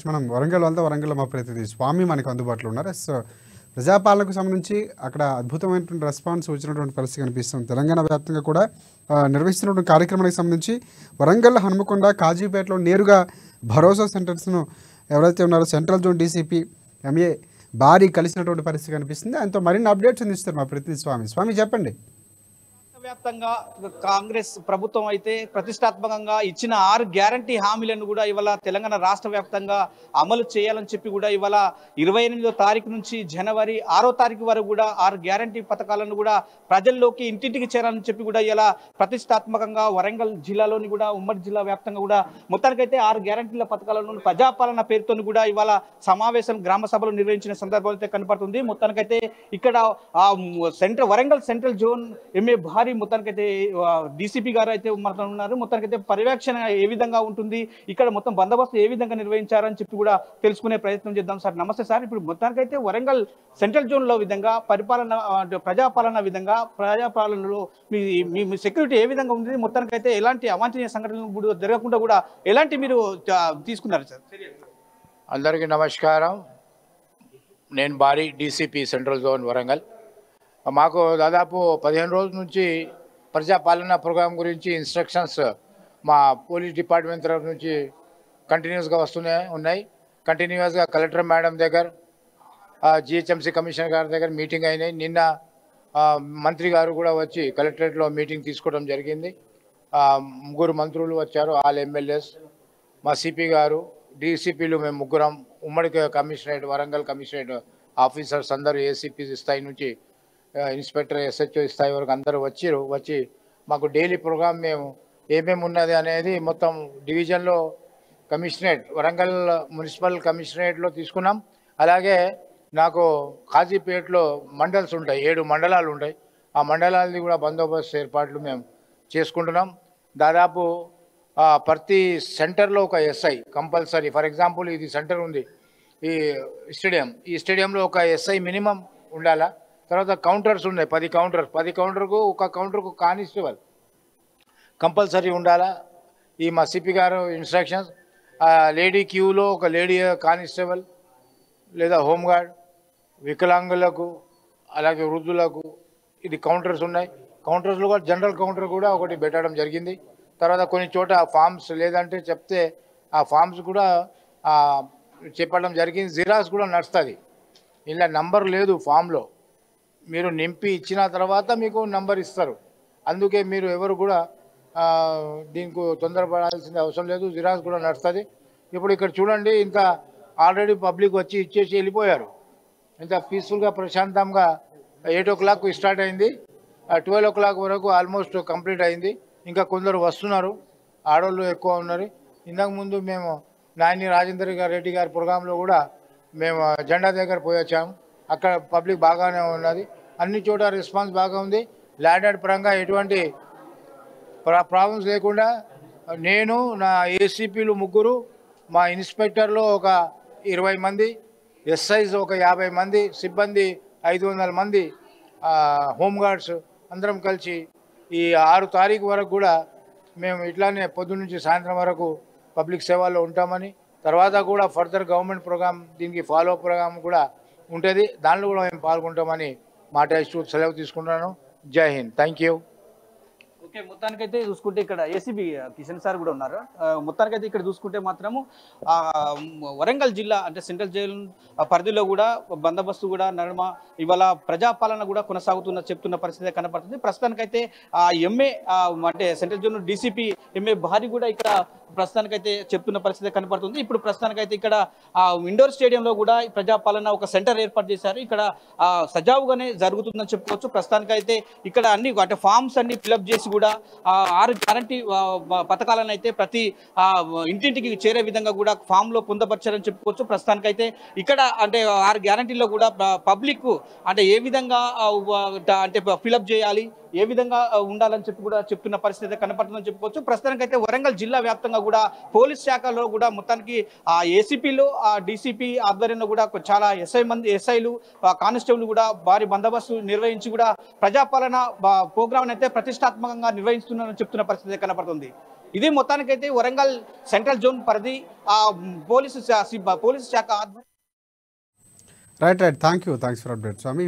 మనం వరంగల్ వెళ్తే వరంగల్ మా ప్రతినిధి స్వామి మనకు అందుబాటులో ఉన్నారు. సో ప్రజాపాలనకు సంబంధించి అక్కడ అద్భుతమైనటువంటి రెస్పాన్స్ వచ్చినటువంటి పరిస్థితి కనిపిస్తుంది. తెలంగాణ వ్యాప్తంగా కూడా నిర్వహిస్తున్నటువంటి కార్యక్రమానికి సంబంధించి వరంగల్, హనుమకొండ, కాజీపేటలో నేరుగా భరోసా సెంటర్స్ను ఎవరైతే ఉన్నారో సెంట్రల్ జోన్ డీసీపీ ఎంఏ భారీ కలిసినటువంటి పరిస్థితి కనిపిస్తుంది. ఆయనతో మరిన్ని అప్డేట్స్ అందిస్తారు మా ప్రతినిధి స్వామి. స్వామి చెప్పండి. వ్యాప్తంగా కాంగ్రెస్ ప్రభుత్వం అయితే ప్రతిష్టాత్మకంగా ఇచ్చిన 6 గ్యారంటీ హామీలను కూడా ఇవాళ తెలంగాణ రాష్ట్ర వ్యాప్తంగా అమలు చేయాలని చెప్పి కూడా ఇవాళ 28వ తారీఖు నుంచి జనవరి 6వ తారీఖు వరకు కూడా 6 గ్యారంటీ పథకాలను కూడా ప్రజల్లోకి ఇంటింటికి చేరాలని చెప్పి కూడా ఇలా ప్రతిష్టాత్మకంగా వరంగల్ జిల్లాలోని కూడా ఉమ్మడి జిల్లా వ్యాప్తంగా కూడా మొత్తానికైతే 6 గ్యారంటీల పథకాలను ప్రజాపాలన పేరుతో కూడా ఇవాళ సమావేశం గ్రామ సభలు నిర్వహించిన సందర్భాలు అయితే కనపడుతుంది. మొత్తానికైతే ఇక్కడ వరంగల్ సెంట్రల్ జోన్ ఎంఏ భారీ మొత్తానికైతే డీసీపీ గారు అయితే ఉన్నారు. మొత్తానికైతే పర్యవేక్షణ ఏ విధంగా ఉంటుంది, ఇక్కడ మొత్తం బందోబస్తు ఏ విధంగా నిర్వహించారని చెప్పి కూడా తెలుసుకునే ప్రయత్నం చేద్దాం. సార్ నమస్తే సార్. ఇప్పుడు మొత్తానికైతే వరంగల్ సెంట్రల్ జోన్ లో విధంగా ప్రజాపాలనలో మీ సెక్యూరిటీ ఏ విధంగా ఉంది, మొత్తానికైతే ఎలాంటి అవాంఛనీయ సంఘటనలు జరగకుండా కూడా ఎలాంటి మీరు తీసుకున్నారు సార్? అందరికీ నమస్కారం. నేను భారీ డీసీపీ సెంట్రల్ జోన్ వరంగల్. మాకు దాదాపు 15 రోజుల నుంచి ప్రజాపాలన ప్రోగ్రాం గురించి ఇన్స్ట్రక్షన్స్ మా పోలీస్ డిపార్ట్మెంట్ తరఫు నుంచి కంటిన్యూస్గా ఉన్నాయి. కంటిన్యూస్గా కలెక్టర్ మేడం దగ్గర, జిహెచ్ఎంసీ కమిషనర్ గారి దగ్గర మీటింగ్ అయినాయి. నిన్న మంత్రి గారు కూడా వచ్చి కలెక్టరేట్లో మీటింగ్ తీసుకోవడం జరిగింది. 3 మంత్రులు వచ్చారు, ఆల్ ఎమ్మెల్యేస్, మా సిపి గారు, డీసీపీలు, మేము ముగ్గురం, ఉమ్మడి కమిషనరేట్ వరంగల్ కమిషనరేట్ ఆఫీసర్స్ అందరూ ఏసీపీ స్థాయి నుంచి ఇన్స్పెక్టర్ ఎస్హెచ్ఓ స్థాయి వరకు అందరూ వచ్చి మాకు డైలీ ప్రోగ్రామ్ మేము ఏమేమి ఉన్నది అనేది మొత్తం డివిజన్లో కమిషనరేట్ వరంగల్ మున్సిపల్ కమిషనరేట్లో తీసుకున్నాం. అలాగే నాకు కాజీపేటలో మండల్స్ ఉంటాయి, 7 మండలాలు ఉంటాయి. ఆ మండలాలది కూడా బందోబస్తు ఏర్పాట్లు మేము చేసుకుంటున్నాం. దాదాపు ప్రతి సెంటర్లో ఒక ఎస్ఐ కంపల్సరీ. ఫర్ ఎగ్జాంపుల్ ఇది సెంటర్ ఉంది, ఈ స్టేడియంలో ఒక ఎస్ఐ మినిమం ఉండాలా. తర్వాత కౌంటర్స్ ఉన్నాయి, 10 కౌంటర్స్, 10 కౌంటర్కు ఒక కౌంటర్కు కానిస్టేబుల్ కంపల్సరీ ఉండాలా. ఈ మా సిపి గారు ఇన్స్ట్రక్షన్స్. లేడీ క్యూలో ఒక లేడీ కానిస్టేబుల్ లేదా హోంగార్డ్, వికలాంగులకు అలాగే వృద్ధులకు ఇది కౌంటర్స్ ఉన్నాయి. కౌంటర్స్లో కూడా జనరల్ కౌంటర్ కూడా ఒకటి పెట్టడం జరిగింది. తర్వాత కొన్ని చోట ఫామ్స్ లేదంటే చెప్తే ఆ ఫామ్స్ కూడా చెప్పడం జరిగింది. జిరాక్స్ కూడా నడుస్తుంది. ఇలా నంబర్ లేదు ఫామ్లో, మీరు నింపి ఇచ్చిన తర్వాత మీకు నంబర్ ఇస్తారు. అందుకే మీరు ఎవరు కూడా దీనికి తొందరపడాల్సిన అవసరం లేదు, జిరాక్స్ కూడా నడుస్తుంది. ఇప్పుడు ఇక్కడ చూడండి, ఇంత ఆల్రెడీ పబ్లిక్ వచ్చి ఇచ్చేసి వెళ్ళిపోయారు. ఇంత పీస్ఫుల్గా ప్రశాంతంగా 8 o'clock స్టార్ట్ అయింది, 12 o'clock వరకు ఆల్మోస్ట్ కంప్లీట్ అయింది. ఇంకా కొందరు వస్తున్నారు, ఆడవాళ్ళు ఎక్కువ ఉన్నారు. ఇంతకుముందు మేము నాయని రాజేందర్ రెడ్డి గారి ప్రోగ్రాంలో కూడా మేము జెండా దగ్గర పోయి వచ్చాము. అక్కడ పబ్లిక్ బాగానే ఉన్నది, అన్ని చోట రెస్పాన్స్ బాగా ఉంది. ల్యాండ్ పరంగా ఎటువంటి ప్రాబ్లమ్స్ లేకుండా నేను, నా ఏసీపీలు 3, మా ఇన్స్పెక్టర్లు ఒక 20 మంది, ఎస్ఐస్ ఒక 50 మంది, సిబ్బంది 500 మంది, హోంగార్డ్స్ అందరం కలిసి ఈ 6 తారీఖు వరకు కూడా మేము ఇట్లానే పొద్దున్న నుంచి సాయంత్రం వరకు పబ్లిక్ సేవలో ఉంటామని, తర్వాత కూడా ఫర్దర్ గవర్నమెంట్ ప్రోగ్రామ్ దీనికి ఫాలో ప్రోగ్రామ్ కూడా ఉంటుంది, దానిలో కూడా మేము పాల్గొంటామని మాట ఇస్తూ సెలవు తీసుకుంటున్నాను. జై హింద్, థ్యాంక్ యూ. ఓకే, మొత్తానికైతే చూసుకుంటే ఇక్కడ ఏసీబీ కిషన్ సార్ కూడా ఉన్నారు. మొత్తానికైతే ఇక్కడ చూసుకుంటే మాత్రము వరంగల్ జిల్లా అంటే సెంట్రల్ జైలు పరిధిలో కూడా బందోబస్తు కూడా నడుమ ఇవాళ ప్రజాపాలన కూడా కొనసాగుతున్న చెప్తున్న పరిస్థితి కనపడుతుంది. ప్రస్తుతానికైతే ఎంఏ అంటే సెంట్రల్ జోన్ డీసీపీ ఎంఏ భారీ కూడా ఇక్కడ ప్రస్తుతానికైతే చెప్తున్న పరిస్థితి కనపడుతుంది. ఇప్పుడు ప్రస్తుతానికైతే ఇక్కడ ఇండోర్ స్టేడియంలో కూడా ప్రజాపాలన ఒక సెంటర్ ఏర్పాటు చేశారు. ఇక్కడ సజావుగానే జరుగుతుందని చెప్పుకోవచ్చు. ప్రస్తుతానికైతే ఇక్కడ అన్ని అంటే ఫామ్స్ అన్ని ఫిలప్ చేసి కూడా 6 గ్యారంటీ పథకాలను అయితే ప్రతి ఇంటింటికి చేరే విధంగా కూడా ఫామ్ లో పొందపరిచారని చెప్పుకోవచ్చు. ప్రస్తుతానికైతే ఇక్కడ అంటే 6 గ్యారంటీలో కూడా పబ్లిక్ అంటే ఏ విధంగా అంటే ఫిలప్ చేయాలి, ఏ విధంగా ఉండాలని చెప్పి కూడా చెప్తున్న పరిస్థితి కనపడుతుందని చెప్పుకోవచ్చు. ప్రస్తుతానికైతే వరంగల్ జిల్లా వ్యాప్తంగా కూడా పోలీస్ శాఖలో కూడా మొత్తానికి ఏసీపీలు డీసీపీ ఆధ్వర్యంలో కూడా చాలా ఎస్ఐలు కానిస్టేబుల్ కూడా భారీ బందోబస్తు నిర్వహించి కూడా ప్రజాపాలన ప్రోగ్రామ్ అయితే ప్రతిష్టాత్మకంగా నిర్వహిస్తున్నారని చెప్తున్న పరిస్థితి కనపడుతుంది. ఇది మొత్తానికైతే వరంగల్ సెంట్రల్ జోన్ పరిధి పోలీసు శాఖ right thanks for update Swamy.